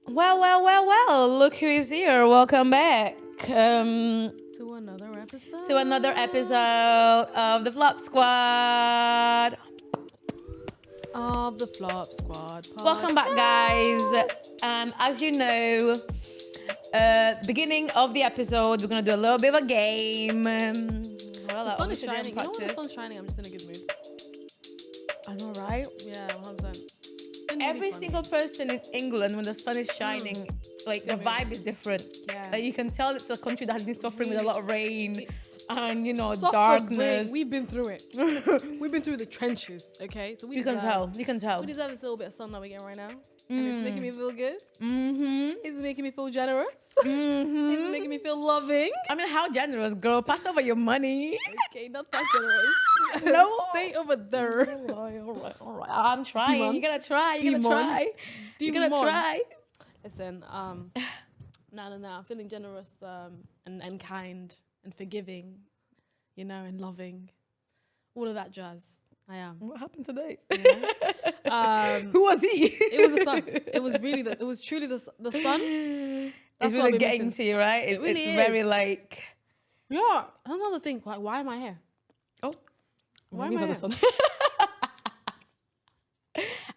Well. Look who is here. Welcome back. To another episode. Of the Flop Squad. Of the Flop Squad podcast. Welcome back, guys. As you know, beginning of the episode, we're gonna do a little bit of a game. The sun is shining. You know when the sun's shining, I'm just in a good mood. I know, right? Yeah, 100%. Every single person in England, when the sun is shining, like the vibe is different. Yeah. Like you can tell it's a country that has been suffering with a lot of rain and Suffered darkness. Rain. We've been through it. We've been through the trenches. Okay, so You can tell. We deserve this little bit of sun that we get right now, and it's making me feel good. Mm-hmm. It's making me feel generous. Mm-hmm. It's making me feel loving. I mean, how generous, girl? Pass over your money. Okay, not that generous. No. Stay over there. All right. I'm trying. Demon. You're gonna try. You're Demon. gonna try. You're gonna Demon. try. Listen, no. I'm feeling generous and kind and forgiving, you know, and loving. All of that jazz. I am. What happened today? Yeah. Who was he? It was the sun. It was truly the sun. It's That's what really I've been getting missing. to you, right? It really it's is. very like. Yeah. Another thing. Like, why am I here? Oh, Why maybe am it's I not the sun.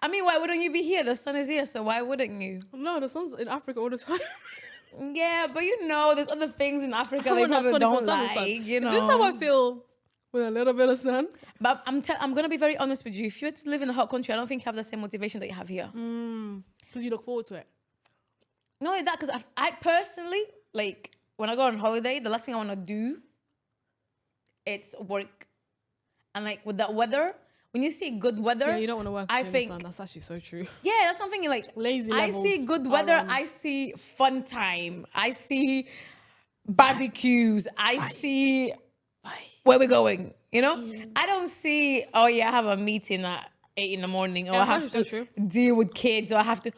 I mean, why wouldn't you be here? The sun is here, so why wouldn't you? No, the sun's in Africa all the time. Yeah, but you know, there's other things in Africa that We're you not probably don't 24/7 sun. like, you know. This is how I feel with a little bit of sun. But I'm gonna be very honest with you. If you were to live in a hot country, I don't think you have the same motivation that you have here. Because you look forward to it. Not only that, because I personally, like, when I go on holiday, the last thing I want to do, it's work. And like with that weather, when you see good weather, Yeah, you don't want to work I in the think sun. That's actually so true. yeah, that's something like Lazy I levels see good are weather, on. I see fun time, I see barbecues, I see where we're going. You know, I don't see. Oh yeah, I have a meeting at 8 in the morning, or Yeah, I have that's to true. deal with kids, or I have to.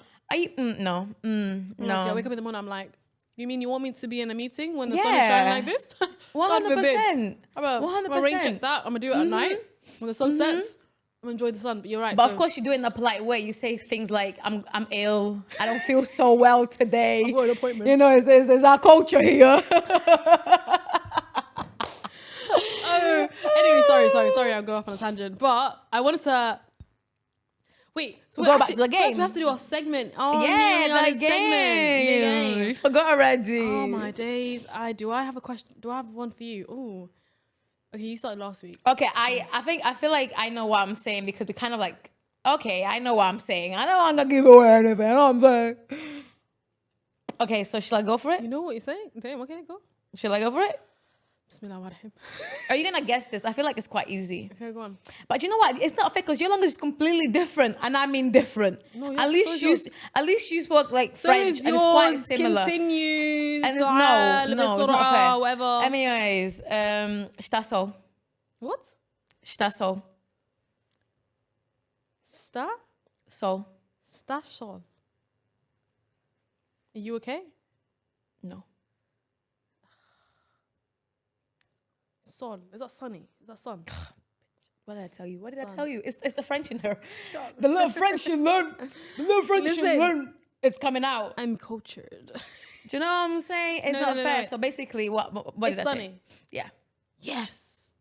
No. See, I No. wake up in the morning, I'm like, you mean you want me to be in a meeting when the sun is shining like this? God forbid. 100%. I'm gonna rain check that. I'm gonna do it at night when the sun sets. I'm gonna enjoy the sun. But you're right. But so of course, you do it in a polite way. You say things like, "I'm ill. I don't feel so well today." I've got an appointment. You know, it's our culture here. Anyway, sorry. I'll go off on a tangent. But I wanted to. Wait, so Go back to the first game. we have to do our segment. Oh, Yeah, the that game. segment. You forgot already. Oh my days. Do I have a question? Do I have one for you? Oh. Okay, you started last week. Okay, I feel like I know what I'm saying because we kind of like, okay, I know what I'm saying. I don't want to give away anything. You know what I'm saying? Okay, so shall I go for it? You know what you're saying? Damn, okay, go. Shall I go for it? Bismillahirrahmanirrahim. Are you gonna guess this? I feel like it's quite easy. Okay, go on. But you know what? It's not fair because your language is completely different, and I mean different. No, at least you spoke like So French, is and it's quite yours. similar. Continue. And it's, no, it's not fair. Whatever. Anyways, está sol, What? está sol, Star? sol. Star sol. Are you okay? No, Sol. Is that sunny? Is that sun? what did I tell you? What did I Son. tell you? It's the French in her. The little French you learn. The little French you Listen. learn. It's coming out. I'm cultured. Do you know what I'm saying? It's No, not no, fair. no. So basically, what did It's I sunny. say? Yeah, Yes.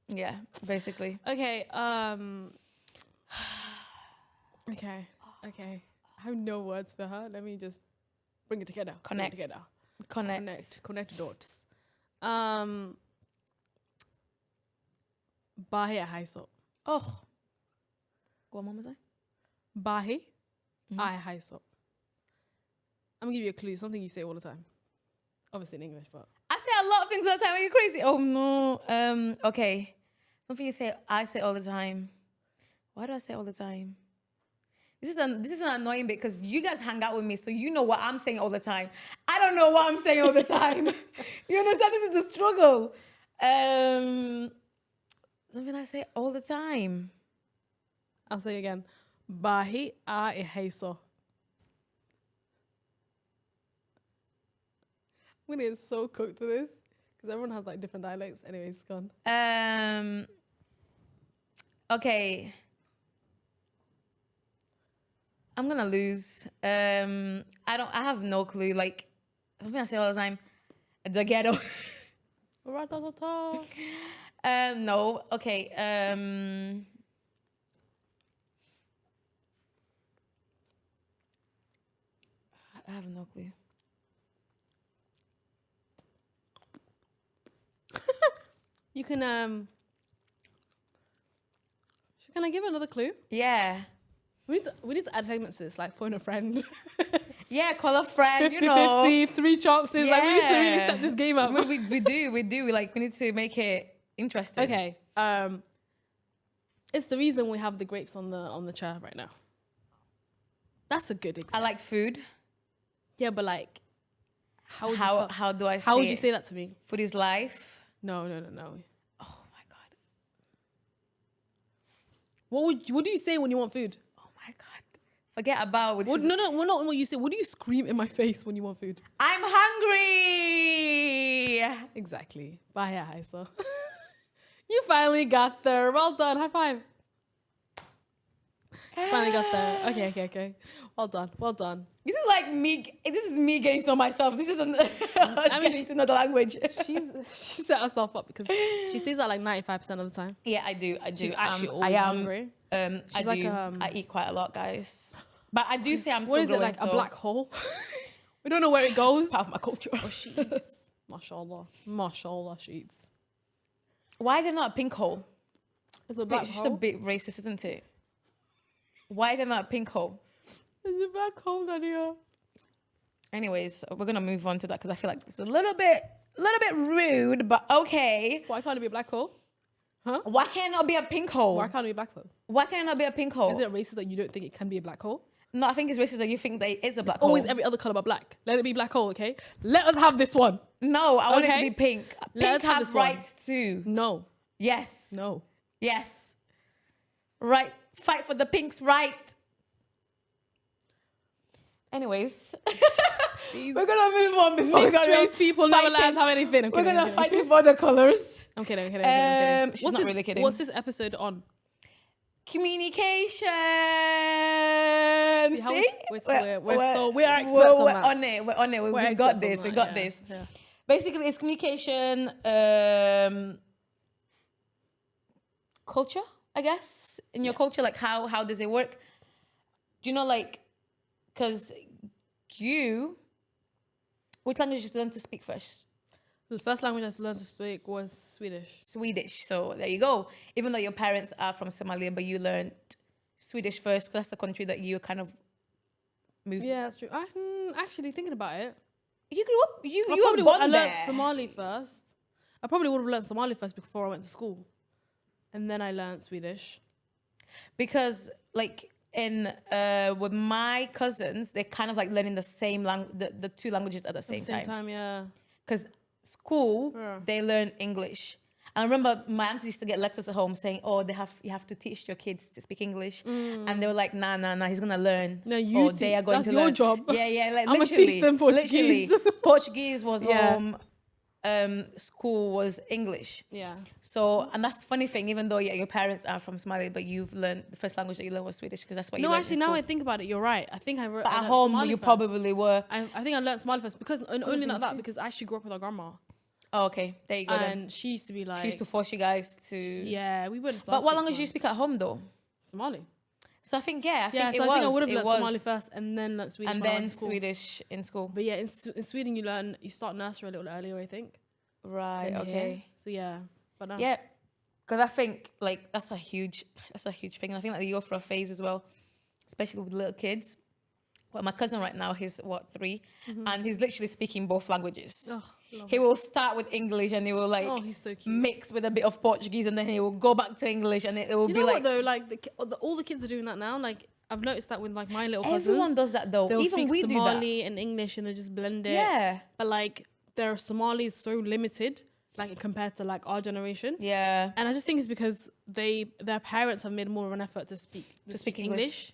yeah. Basically, Okay. Okay. I have no words for her. Let me just bring it together. Connect. Bring it together. connect. Connect dots. Bahi haiso. Oh, go on, Mama. Say. Bahi I haiso. I'm gonna give you a clue. Something you say all the time. Obviously in English, but I say a lot of things all the time. Are you crazy? Oh no. Okay. Something I say all the time. Why do I say all the time? This is an annoying bit because you guys hang out with me, so you know what I'm saying all the time. I don't know what I'm saying all the time. You understand? This is the struggle. Something I say all the time. I'll say it again. Bahi I haiso. I'm gonna get so cooked with this because everyone has like different dialects. Anyways, gone. Okay. I'm gonna lose. I have no clue. Like something I say all the time. The ghetto. No. Okay. I have no clue. You can Can I give another clue? Yeah. We need to add segments to this, like phone a friend. Yeah, call a friend, 50, you know. 50, 3 chances. Like, we need to really step this game up. We do. We need to make it interesting. Okay. It's the reason we have the grapes on the chair right now. That's a good example. I like food. Yeah, but like, how would you say that to me? Food is life. No. Oh my God. What do you say when you want food? Oh my God. Forget about No, not what you say. What do you scream in my face when you want food? I'm hungry. Exactly. Bye, Haisa. You finally got there. Well done. High five. Finally got there. Okay. Well done. This is like me. This is me getting to know myself. This isn't getting to know the language. She set herself up because she says that like 95% of the time. Yeah, I do. She's actually always hungry. I eat quite a lot, guys. But I do say I'm still What is it, like a black hole? We don't know where it goes. It's part of my culture. Oh, she eats. Mashallah, she eats. Why are they not a pink hole? It's a black It's just hole. a bit racist, isn't it? Why are they not a pink hole? It's a black hole, Dania. Anyways, we're gonna move on to that because I feel like it's a little bit rude, but okay. Why can't it be a black hole? Huh? Why can't it not be a pink hole? Why can't it be a black hole? Why can't it not be a pink hole? Is it racist that you don't think it can be a black hole? No, I think it's racist that you think that it is a black hole. Always every other color but black. Let it be black hole, okay? Let us have this one. No, I want it to Okay. be pink. Let us Pink have has this one. rights too. No. Yes. No. Yes. Right. Fight for the pink's right. Anyways, we're gonna move on before we Mixed race people never let us have anything. We're gonna fight for the colors. I'm kidding. She's not really kidding. What's this episode on? Communication. See, See? we're experts on that. We're on it. We got this. We got this. Yeah. Basically, it's communication, culture, I guess. In your culture, like how does it work? Do you know, like, because which language did you learn to speak first? The first language I learned to speak was Swedish. Swedish. So there you go. Even though your parents are from Somalia, but you learned Swedish first, because that's the country that you kind of moved. Yeah, that's true. Actually, thinking about it, You grew up. You I were born learned there. Somali first. I probably would have learned Somali first before I went to school, and then I learned Swedish. Because like with my cousins, they're kind of like learning the same the two languages at the same time. Yeah. Because school, they learn English. And I remember my auntie used to get letters at home saying, "Oh, you have to teach your kids to speak English," and they were like, "Nah, he's gonna learn." No, you. They are going that's to your learn. job. Yeah, like I'm gonna teach them Portuguese. Literally, Portuguese was Yeah. home. School was English. Yeah. So, and that's the funny thing. Even though your parents are from Somalia, but you've learned the first language that you learned was Swedish because that's what you learned. No, actually, in now school. I think about it, you're right. I think I wrote. But I at learnt home, Somali you first. probably were. I think I learned Somali first because only not that because I actually grew up with our grandma. Oh, okay. There you go. Then. And she used to be like. She used to force you guys to. Yeah, we wouldn't. But what language do you speak at home though? Somali. So I think I think I would have learned Somali first and then learnt Swedish. And when I then went to school. Swedish in school. But yeah, in Sweden you start nursery a little earlier, I think. Right. than Okay. here. So yeah, but no. Yeah, because I think like that's a huge thing. And I think like you go for a phase as well, especially with little kids. Well, my cousin right now, he's 3, and he's literally speaking both languages. Oh, love He it. will start with English and he will like He's so cute. mix with a bit of Portuguese, and then he will go back to English, and it will You be know like what though? Like all the kids are doing that now. Like I've noticed that with like my little cousins. everyone does that though. They'll Even speak we Somali and English and they just blend do it. that. Yeah. But like their Somali is so limited, like compared to like our generation. Yeah. And I just think it's because their parents have made more of an effort to speak English.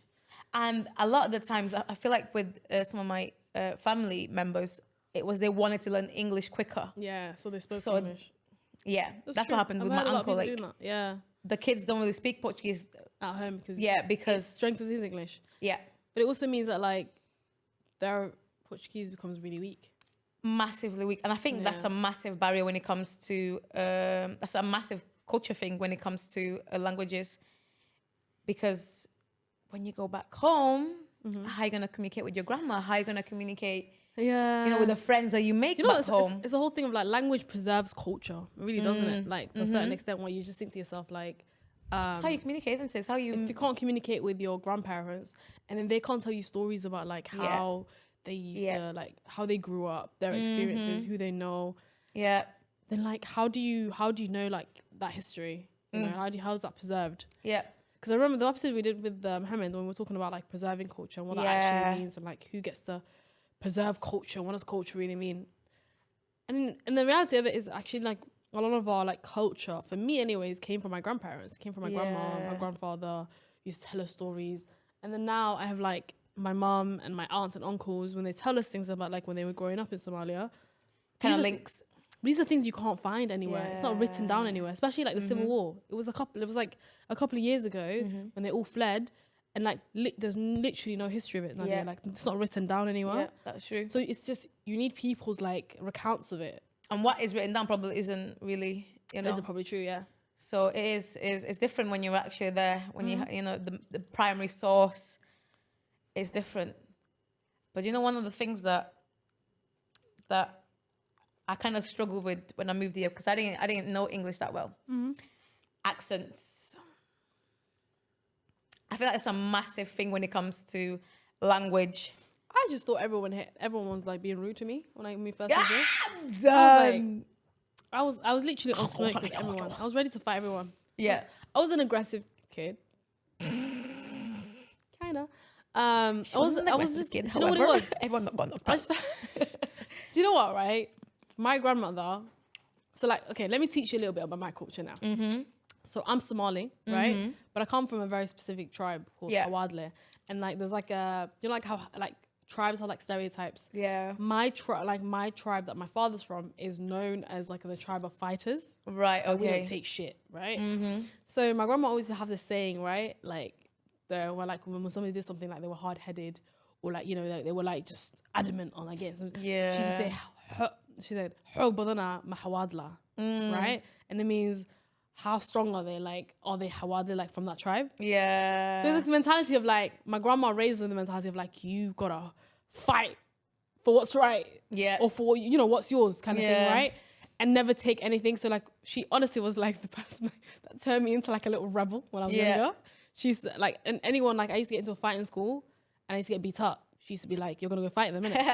And a lot of the times, I feel like with some of my family members, it was they wanted to learn English quicker. Yeah, so they spoke So, English. Yeah, that's true. what happened I've with heard my a lot of uncle. people Like doing that. Yeah, the kids don't really speak Portuguese. at home because Yeah, because strength is his English. Yeah, But it also means that like their Portuguese becomes really weak. Massively weak. And I think that's a massive barrier when it comes to, that's a massive culture thing when it comes to languages. Because when you go back home, how are you going to communicate with your grandma? How are you going to communicate, with the friends that you make back home? It's a whole thing of like language preserves culture. It really doesn't it? Like to a certain extent where you just think to yourself like, it's how you communicate, isn't it? It's how you... If you can't communicate with your grandparents and then they can't tell you stories about like how they used to, like how they grew up, their experiences, who they know. Yeah. Then like, how do you know like that history? You know, how's that preserved? Yeah. Because I remember the episode we did with Mohammed when we were talking about like preserving culture and what that actually means and like who gets to preserve culture. What does culture really mean? And the reality of it is actually like a lot of our like culture, for me anyways, came from my grandparents, came from my grandma, my grandfather used to tell us stories. And then now I have like my mum and my aunts and uncles, when they tell us things about like when they were growing up in Somalia. Kind of links. These are things you can't find anywhere. It's not written down anywhere, especially like the Civil War. It was like a couple of years ago when they all fled, and like there's literally no history of it. Nadia. Like it's not written down anywhere. Yeah, that's true. So it's just, you need people's like recounts of it. And what is written down probably isn't really, Isn't probably true, yeah. So it's different when you're actually there, when the primary source is different. But one of the things that I kind of struggled with when I moved here, because I didn't know English that well. Accents. I feel like it's a massive thing when it comes to language. I just thought everyone was like being rude to me when I first moved here. I was literally on smoke with everyone. I was ready to fight everyone. Yeah. I was an aggressive kid. Kinda. I was just kid. Do you know what it was? Everyone not gone up. Do you know what, right? My grandmother, so like, okay, let me teach you a little bit about my culture now. So I'm Somali, right? But I come from a very specific tribe called Hawadle. And like, there's like like how like tribes have like stereotypes. Yeah. My tribe that my father's from is known as like the tribe of fighters. Right, okay. We don't take shit, right? So my grandma always have this saying, right? Like, they were like, when somebody did something, like they were hard-headed, or like, they were like just adamant on like it. Yeah. She used to say, she said, "Badana mahawadla," right? And it means, how strong are they? Like, are they hawadla, like from that tribe? Yeah. So it's like the mentality of like, my grandma raised with the mentality of like, you gotta fight for what's right. Yeah. Or for, what's yours kind of thing, right? And never take anything. So like, she honestly was like the person that turned me into like a little rebel when I was younger. She's like, and anyone, like I used to get into a fight in school and I used to get beat up. She used to be like, you're gonna go fight in a minute.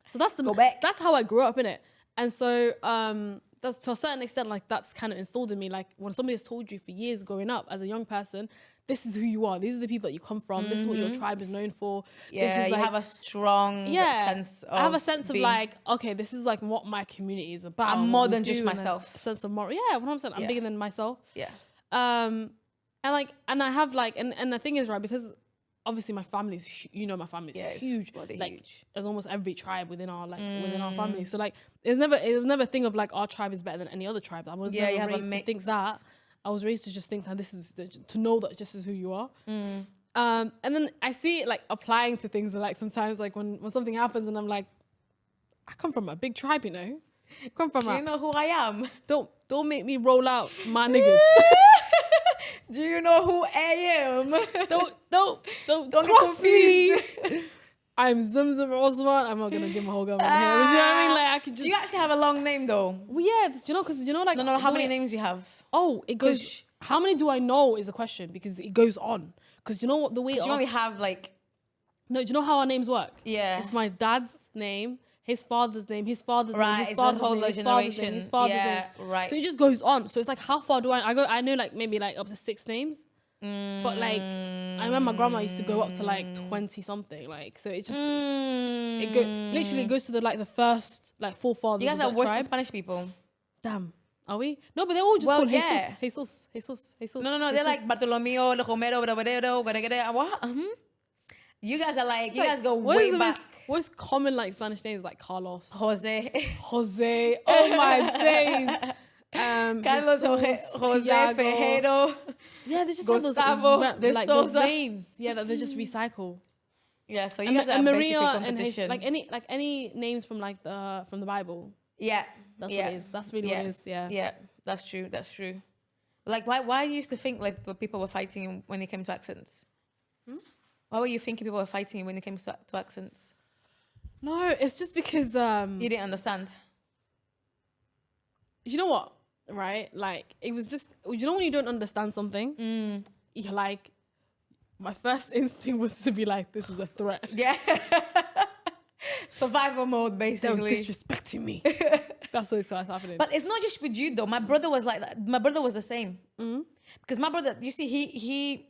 So that's how I grew up, innit? And so that's, to a certain extent, like that's kind of installed in me. Like when somebody has told you for years growing up as a young person, this is who you are. These are the people that you come from. This is what your tribe is known for. Yeah, this is you have a strong sense of I have a sense of like, okay, this is like what my community is about. I'm more than just myself. A sense of moral. Yeah, 100%. I'm bigger than myself. Yeah. And I have like, and the thing is, right, because obviously my family's, my family's huge. Like huge. There's almost every tribe within our within our family. So like, it was never a thing of like our tribe is better than any other tribe. I was never raised to think that. I was raised to just think that to know that this is who you are. And then I see it like applying to things like sometimes like when something happens and I'm like, I come from a big tribe, Do you know who I am? Don't make me roll out my niggas. Do you know who I am? Don't get confused. I'm Zamzam Osman. I'm not gonna give my whole government here. But you know what I mean? Like I could just. Do you actually have a long name though? Well, yeah. Because like. No. How many names you have? Oh, it goes. How many do I know is a question because it goes on. Because you know what the way. You only have like. No, do you know how our names work? Yeah. It's my dad's name, his father's name, his father's name, his it's father's a whole name, generation. His father's name. Right. So it just goes on. So it's like, how far do I know like maybe like up to 6 names. But like, I remember my grandma used to go up to like 20 something. Like, so it just literally goes to the first like forefathers. You guys are worse than Spanish people. Damn, are we? No, but they're all just called Jesus. No. They're like Bartolomeo, Lejomero, Brabarero, what? You guys are like, you guys go way back. What's common like Spanish names like Carlos, Jose. Oh my days. Carlos, Jose, Fejero. Yeah, they just Gustavo, have those Souza names. Yeah, that they just recycle. Yeah, so you guys are Maria basically and his, competition. like any names from like from the Bible. Yeah. That's what it is. That's really what it is. Yeah. Yeah, that's true. That's true. Like, why you used to think like people were fighting when it came to accents? Why were you thinking people were fighting when it came to accents? No, it's just because You didn't understand. you know what, right? Like it was just, you know when you don't understand something, you're like, my first instinct was to be like, this is a threat. Yeah. Survival mode, They're basically. disrespecting me. That's what started happening. But it's not just with you though. My brother was like that. My brother was the same. Because my brother, you see, he's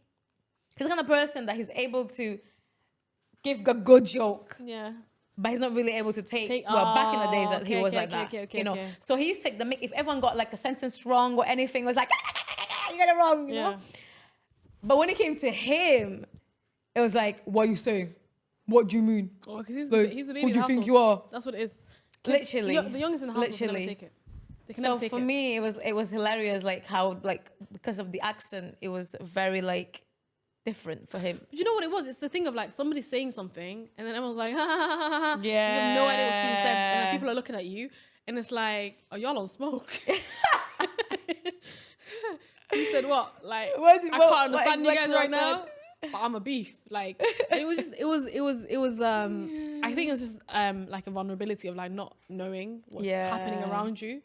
the kind of person that he's able to give a good joke. Yeah. But he's not really able to take back in the days that he was like that. You know. So he used to take the mic. If everyone got like a sentence wrong or anything, it was like, you got it wrong, you know? But when it came to him, it was like, what are you saying? What do you mean? Oh, because he's Like, a baby. who do you think you are? That's what it is. Literally. The youngest in the house can never take it. They can So never take for it. me, it was hilarious, like how, like, because of the accent, it was very like different for him. But you know what it was? It's the thing of like somebody saying something and then everyone's like, ha ha ha ha ha. Yeah. You have no idea what's being said. And then people are looking at you and it's like, are y'all on smoke? He said what? Like, I can't understand you guys right now. But I'm a beef. Like, and it was just, it was I think it was just like a vulnerability of like not knowing what's happening around you.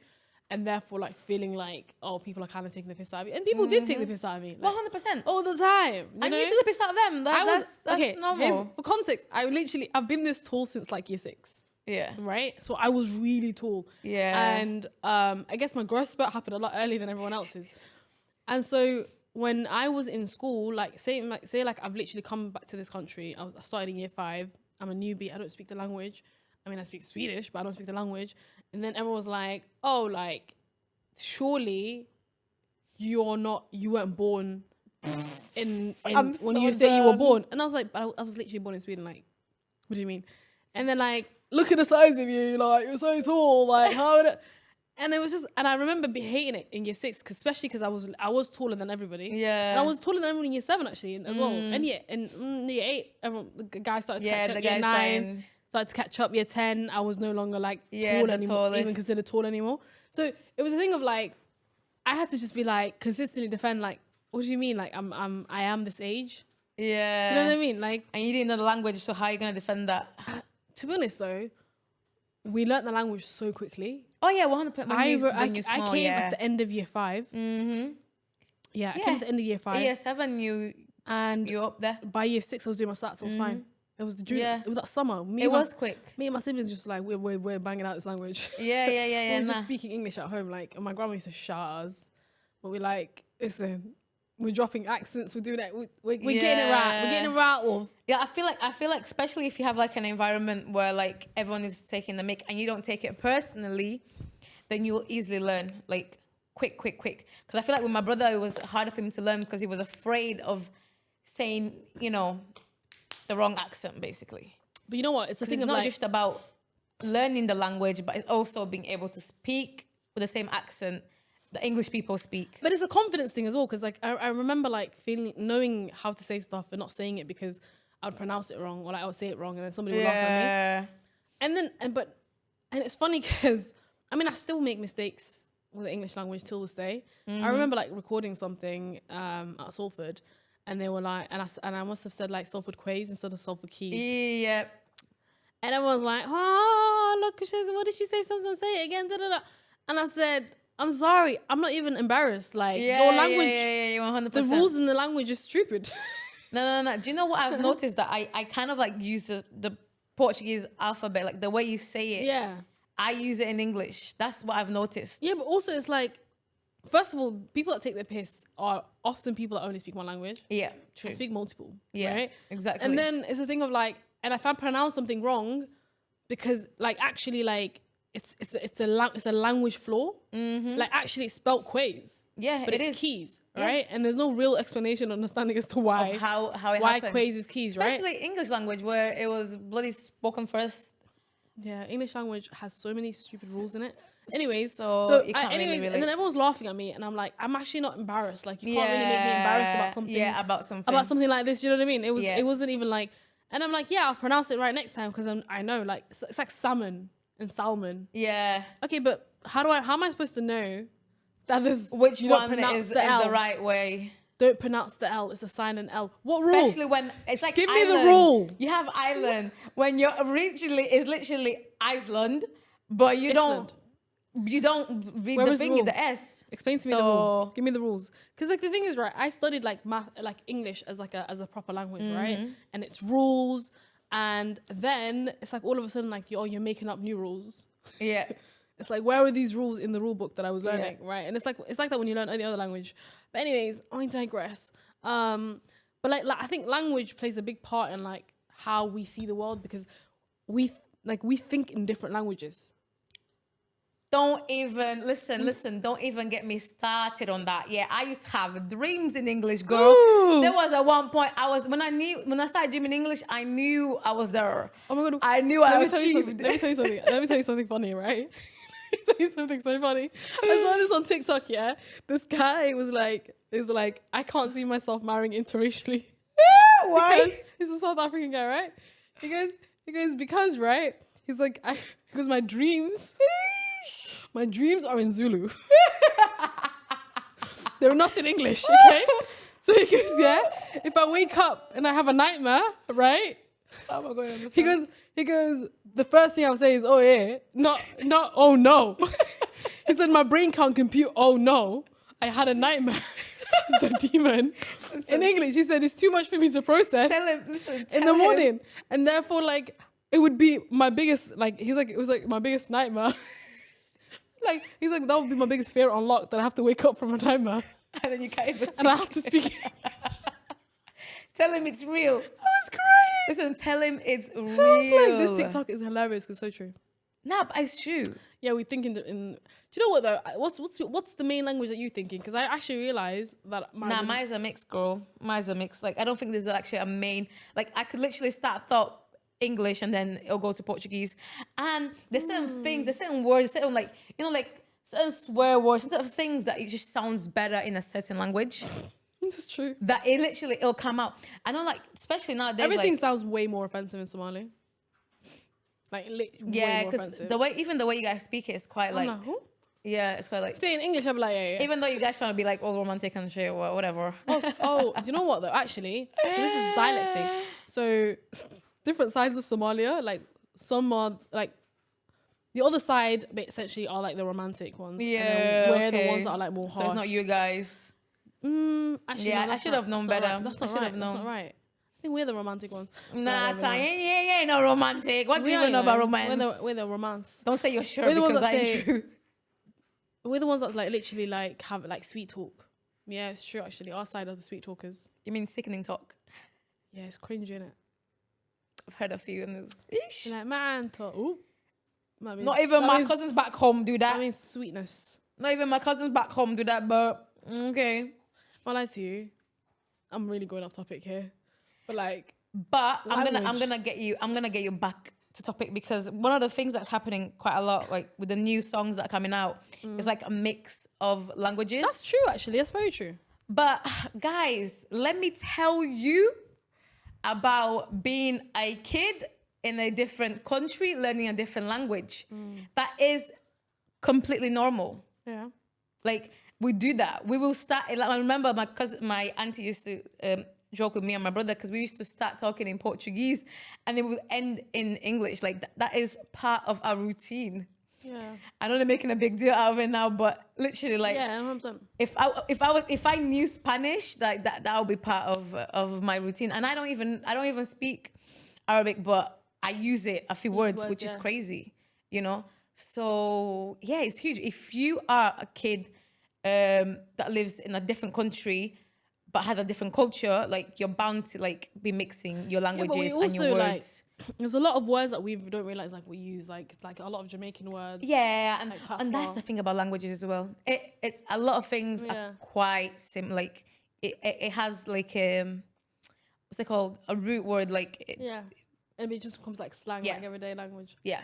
And therefore, like, feeling like, oh, people are kind of taking the piss out of me. And people did take the piss out of me. Like, 100%. all the time. And you took the piss out of them. That's normal. For context, I've been this tall since like year 6. Yeah. Right? So I was really tall. Yeah. And I guess my growth spurt happened a lot earlier than everyone else's. And so when I was in school, say I've literally come back to this country. I started in year 5. I'm a newbie. I don't speak the language. I mean, I speak Swedish, but I don't speak the language. And then everyone was like, oh, like, surely you weren't born when you say you were born. And I was like, but I was literally born in Sweden. Like, what do you mean? And then like, look at the size of you. Like, you're so tall. Like, how would it? And it was just, and I remember hating it in year 6, especially because I was taller than everybody. Yeah. And I was taller than everyone in year 7 actually as well. And yeah, in year 8, the guy started to catch up. Year 9. Started to catch up. Year 10, I was no longer like tall anymore, even considered tall anymore. So it was a thing of like, I had to just be like consistently defend like, what do you mean? Like I am this age. Yeah. Do you know what I mean? Like, and you didn't know the language, so how are you gonna defend that? To be honest though, we learnt the language so quickly. Oh yeah, 100%. I came at the end of year 5. Yeah, I came at the end of year 5. Year 7, you up there. By year 6, I was doing my stats. I was fine. It was the June. It was that summer. It was quick. Me and my siblings just like we're banging out this language. Yeah. We were just speaking English at home. Like, and my grandma used to shout at us, but we're like, listen, we're dropping accents. We're doing that. We're getting it right. We're getting it right off. Yeah, I feel like especially if you have like an environment where like everyone is taking the mic and you don't take it personally, then you'll easily learn like quick. Because I feel like with my brother, it was harder for him to learn because he was afraid of saying, you know, the wrong accent basically. But you know what? It's not just about learning the language, but it's also being able to speak with the same accent that English people speak. But it's a confidence thing as well, because like I remember like knowing how to say stuff and not saying it because I would pronounce it wrong or like I would say it wrong and then somebody would laugh at me. And it's funny because I mean I still make mistakes with the English language till this day. I remember like recording something at Salford. And they were like, and I must have said like Salford Quays instead of Salford Keys. Yeah. And everyone was like, oh, look, what did she say? Something, say it again. Da, da, da. And I said, I'm sorry, I'm not even embarrassed. Like your language, 100%. The rules in the language is stupid. No. Do you know what I've noticed? That I kind of like use the Portuguese alphabet, like the way you say it. Yeah. I use it in English. That's what I've noticed. Yeah, but also it's like, first of all, people that take their piss are often people that only speak one language. Yeah, true. I speak multiple. Yeah, right? Exactly. And then it's a thing of like, and if I pronounce something wrong, because like actually like it's a language flaw. Like actually it's spelt Quays. Yeah, but it's Keys, right? And there's no real explanation or understanding as to why it happened. Quays is Keys, right? Especially English language where it was bloody spoken first. Yeah, English language has so many stupid rules in it. Anyways, so really and then everyone's laughing at me, and I'm like, I'm actually not embarrassed. Like, you can't really make me embarrassed about something. Yeah, about something like this. Do you know what I mean? It wasn't even like, And I'm like, yeah, I'll pronounce it right next time because I know, like, it's like salmon and salmon. Yeah. Okay, but how am I supposed to know that there's Which you don't one pronounce is the L? the right way? Don't pronounce the L. It's a silent L. What rule? Especially when it's like Give island. me the rule. You have island when you're originally is literally Iceland, but you Iceland. don't read Where the is the thing rule? the S. Explain to me the rule. Give me the rules. Because like the thing is, right, I studied like math, like English as a proper language, right? And it's rules. And then it's like all of a sudden like you're making up new rules. Yeah. It's like, where are these rules in the rule book that I was learning, right? And it's like that when you learn any other language. But anyways, I digress. But like I think language plays a big part in like how we see the world because we think in different languages. Don't even listen. Don't even get me started on that. Yeah, I used to have dreams in English, girl. Ooh. There was at one point when I started dreaming English, I knew I was there. Oh my god! I knew I Let achieved. me tell you something. Let me tell you something funny, right? Let me tell you something so funny. I saw this on TikTok. Yeah, this guy was like, I can't see myself marrying interracially. Why? Because he's a South African guy, right? He goes because right. He's like because my dreams are in Zulu. They're not in English, okay? So he goes, yeah, if I wake up and I have a nightmare, right? Oh my god, He goes, the first thing I'll say is, oh yeah, not oh no. He said, my brain can't compute, oh no, I had a nightmare. The demon. In English, he said, it's too much for me to process in the morning. And therefore, like, it would be my biggest, like, he's like, it was like my biggest nightmare. Like, he's like, that would be my biggest fear unlocked, that I have to wake up from a nightmare. And then you can't even speak. And I have to speak English. Tell him it's real. That was great. Listen, tell him it's real. Like, this TikTok is hilarious because it's so true. Nah, but it's true. Yeah, we think in. Do you know what though? What's the main language that you're thinking? Because I actually realized that mine's a mix, girl. Mine's a mix. Like, I don't think there's actually a main. Like, I could literally start thought English and then it'll go to Portuguese. And there's certain things, there's certain words, certain like certain swear words, certain things that it just sounds better in a certain language. This is true. That it'll come out. I know, like, especially nowadays. Everything sounds way more offensive in Somali. Like, yeah, because the way you guys speak it is quite like. Who? Yeah, it's quite like. See, in English, I'll be like, yeah. Even though you guys trying to be like all romantic and shit or whatever. Oh, do you know what though? Actually, so this is a dialect thing. So different sides of Somalia, like some are like the other side, but essentially are like the romantic ones. Yeah, we're the ones that are like more harsh. So it's not you guys. Actually, yeah, no, I should have known better. Right. That's not right. That's not right. I think we're the romantic ones. Nah, so ain't no romantic. What do you even know about romance? We're the romance. Don't say you're sure we're the because ones that ain't true. We're the ones that like literally like have like sweet talk. Yeah, it's true actually. Our side are the sweet talkers. You mean sickening talk? Yeah, it's cringy, innit? I've heard a few and it's like man talk. Ooh. Not even my cousins back home do that. That means sweetness. Not even my cousins back home do that, but okay. I'll lie to you. I'm really going off topic here. But like, I'm gonna get you back to topic because one of the things that's happening quite a lot, like with the new songs that are coming out, is like a mix of languages. That's true, actually. That's very true. But guys, let me tell you about being a kid in a different country, learning a different language. That is completely normal. Yeah. Like, we do that. We will start. Like, I remember my auntie used to joke with me and my brother because we used to start talking in Portuguese and it would end in English. Like that is part of our routine. Yeah. I know they're making a big deal out of it now, but literally, like, yeah, 100%. If I knew Spanish, like that would be part of my routine. And I don't even speak Arabic, but I use it a few words, which is crazy, you know. So yeah, it's huge. If you are a kid that lives in a different country but has a different culture, like, you're bound to like be mixing your languages and your words. Like, there's a lot of words that we don't realize like we use, like a lot of Jamaican words. Yeah, like and that's the thing about languages as well. It's a lot of things are quite similar. Like it has like what's it called, a root word, like and it just becomes like slang, like everyday language. Yeah.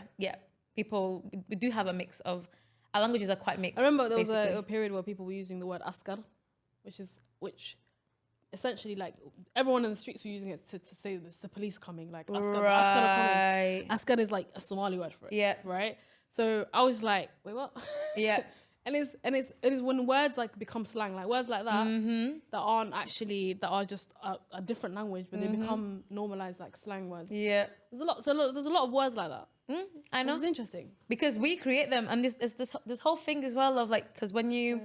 People, we do have a mix of, our languages are quite mixed. I remember there was a period where people were using the word askar, which essentially like everyone in the streets were using it to say this, the police coming, like askar Right. coming. Askar is like a Somali word for it. Yeah. Right. So I was like, wait, what? Yeah. And it is when words like become slang, like words like that Mm-hmm. that are just a different language, but they become normalized like slang words. Yeah. There's a lot of words like that. I know. It's interesting Because we create them, and this whole thing as well of like, because when you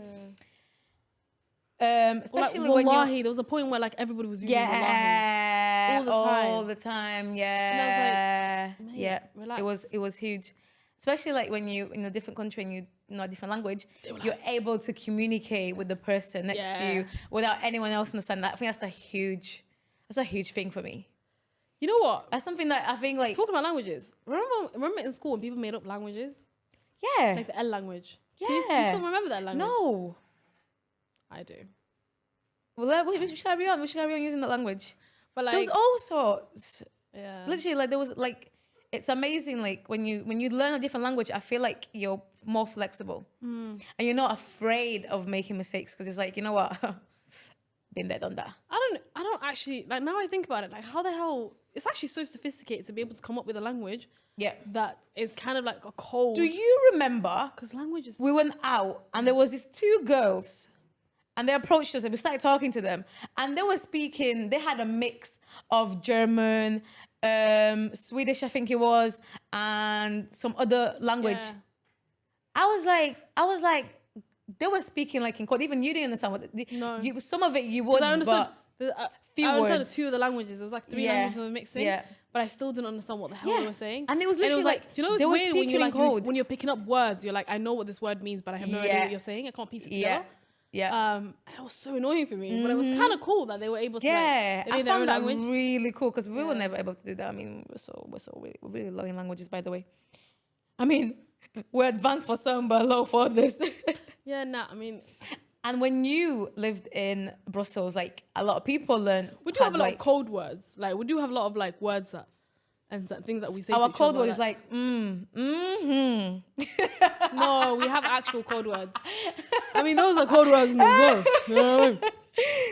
especially like, when wallahi, you there was a point where like everybody was using wallahi all the time, yeah, and I was like, mate, yeah, relax. it was huge, especially like when you in a different country and you know a different language, you're able to communicate with the person next to you without anyone else understanding that. I think that's a huge thing for me. You know what? That's something that I think like Talking about languages. Remember in school when people made up languages? Yeah. Like the L language. Yeah. Do you still remember that language? No. I do. Well, we should carry on. We should carry on using that language. But like, there was all sorts. yeah. Literally, like there was like, it's amazing. Like when you learn a different language, I feel like you're more flexible and you're not afraid of making mistakes because it's like, you know what, been there, done that. I don't actually like. Now I think about it, like how the hell it's actually so sophisticated to be able to come up with a language. Yeah. That is kind of like a code. Do you remember? Because language is. We went out and there was these two girls. And they approached us and we started talking to them. And they were speaking, they had a mix of German, Swedish, I think it was, and some other language. Yeah. I was like, they were speaking like in code. Even you didn't understand what, No. Some of it you would, I understood. but I understood words. two of the languages. It was like three languages they were mixing. Yeah. But I still didn't understand what the hell they were saying. And it was literally like, do you know they what's were weird when speaking you in code. when you're picking up words, you're like, I know what this word means, but I have no idea what you're saying. I can't piece it together. Yeah. It was so annoying for me, but it was kind of cool that they were able to. Yeah, like, I their own found that language. really cool because we were never able to do that. I mean, we're really low in languages, by the way. I mean, we're advanced for some, but low for others. Yeah, nah. I mean, and when you lived in Brussels, like a lot of people learn. we do have a lot of code words. Like we do have a lot of like words that and things that we say. Our to each code other, word is like No, we have actual code words. I mean, those are code words in the world. You know what I mean?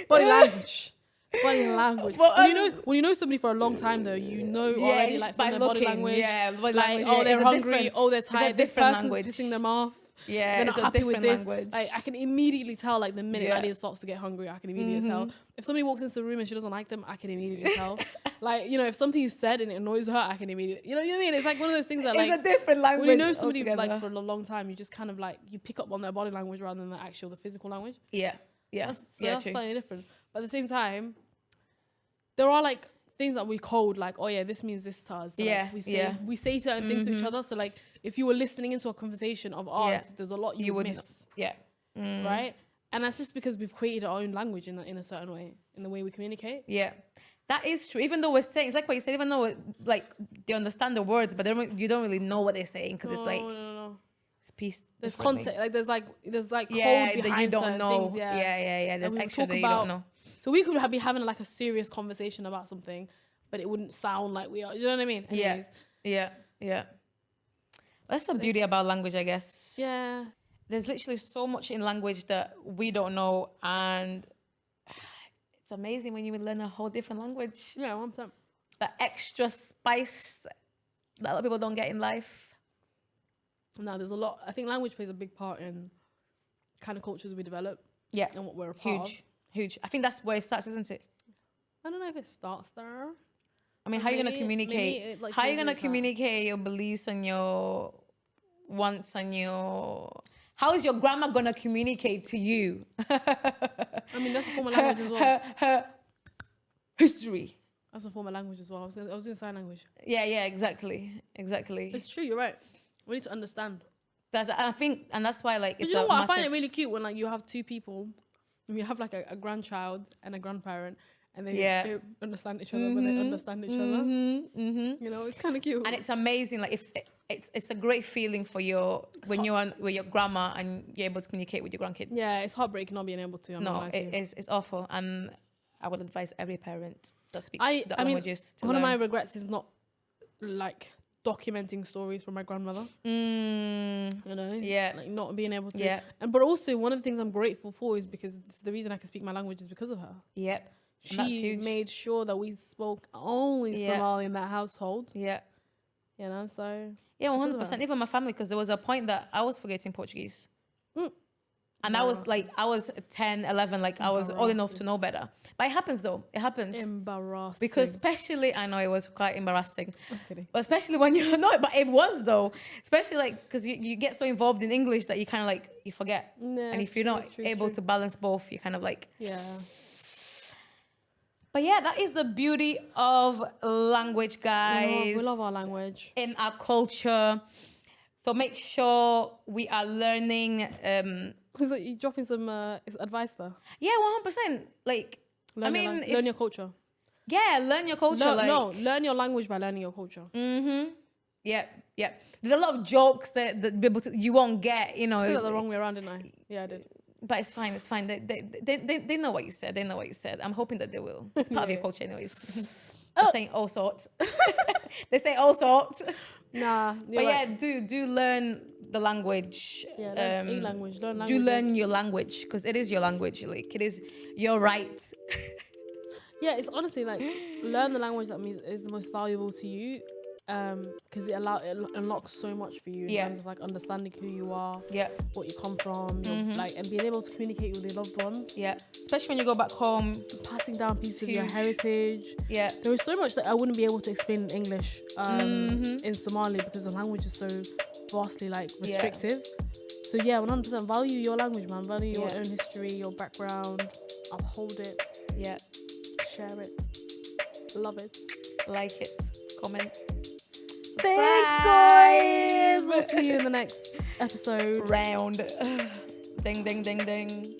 Body language. Body language. But, when you know somebody for a long time, though, you know already just like by from their body looking, language. body like, language, oh, they're it's a hungry. different- Oh, they're it's a tired. This different person's language. pissing them off. Yeah, they're it's not a happy with different this. language. Like, I can immediately tell, like the minute Yeah. Adia starts to get hungry, I can immediately tell. If somebody walks into the room and she doesn't like them, I can immediately tell. Like, you know, if something is said and it annoys her, I can immediately, you know what I mean? It's like one of those things that like, it's a different language. when you know somebody altogether. like for a long time, you just kind of like, you pick up on their body language rather than the physical language. Yeah. That's true. slightly different. But at the same time, there are like things that we code, like, oh yeah, this means this to us. So, like, we say certain things to each other. So like, if you were listening into a conversation of ours, there's a lot you would miss. Yeah. Right? And that's just because we've created our own language in a certain way, in the way we communicate. Yeah. That is true. Even though we're saying, it's like what you said, even though like they understand the words, but you don't really know what they're saying because it's like, No. it's piece. There's context, like there's code that behind you don't certain know. things. Yeah. There's we extra talk that you about- don't know. So we could be having like a serious conversation about something, but it wouldn't sound like we are. You know what I mean? Anyways. Yeah. That's the beauty about language, I guess. Yeah. There's literally so much in language that we don't know, and it's amazing when you learn a whole different language. Yeah, 100%. The extra spice that a lot of people don't get in life. No, there's a lot. I think language plays a big part in kind of cultures we develop. Yeah. And what we're a part of. Huge. I think that's where it starts, isn't it? I don't know if it starts there. I mean, how are you going to communicate? How are you going to communicate your beliefs and your wants and your... How is your grandma going to communicate to you? I mean, that's a form of language as well. Her history. That's a form of language as well. I was doing sign language. Yeah, exactly. It's true, you're right. We need to understand. I think, and that's why, like, it's you know what? massive... I find it really cute when, like, you have two people, and you have, like, a grandchild and a grandparent, and they understand each other, but they understand each other. You know, it's kind of cute. And it's amazing. Like, if it's a great feeling for when you're with your grandma and you're able to communicate with your grandkids. Yeah, it's heartbreaking not being able to. No, it's awful. And I would advise every parent that speaks to the languages to one of learn. my regrets is not, like, documenting stories from my grandmother. You know, like not being able to. Yeah. And but also one of the things I'm grateful for is because the reason I can speak my language is because of her. Yep. She made sure that we spoke only Somali in that household. Yeah. You know, so yeah, 100%. Even my family, because there was a point that I was forgetting Portuguese. And I was like, I was 10, 11, like I was old enough to know better. But it happens though. It happens. Embarrassing. Because especially, I know it was quite embarrassing. I'm kidding. But especially when you know it, but it was though. Especially like, because you get so involved in English that you kind of like, you forget. Yeah, and if you're not able to balance both, you kind of like. Yeah. But yeah, that is the beauty of language, guys. We love our language. In our culture. So make sure we are learning. Is it you dropping some advice there? Yeah, 100%. Like, learn your culture. Yeah, learn your culture. Learn your language by learning your culture. Yeah. There's a lot of jokes that you won't get, you know. I said that the wrong way around, didn't I? Yeah, I did. But it's fine. They know what you said. They know what you said. I'm hoping that they will. It's part of your culture anyways. They're saying all sorts. They say all sorts. Nah. But right. do learn the language. Yeah, learn a language. Learn languages. Do learn your language, because it is your language. Like, it is your right. Yeah, it's honestly like, learn the language that is the most valuable to you. Because it unlocks so much for you in terms of like understanding who you are, what you come from, like, and being able to communicate with your loved ones. Yeah, especially when you go back home, passing down pieces of your heritage. Yeah, there is so much that I wouldn't be able to explain in English, in Somali, because the language is so vastly like restrictive. So yeah, 100% value your language, man. Value your own history, your background. Uphold it. Yeah, share it. Love it. Like it. Comment. Thanks, guys. We'll see you in the next episode. Round. Ding, ding, ding, ding.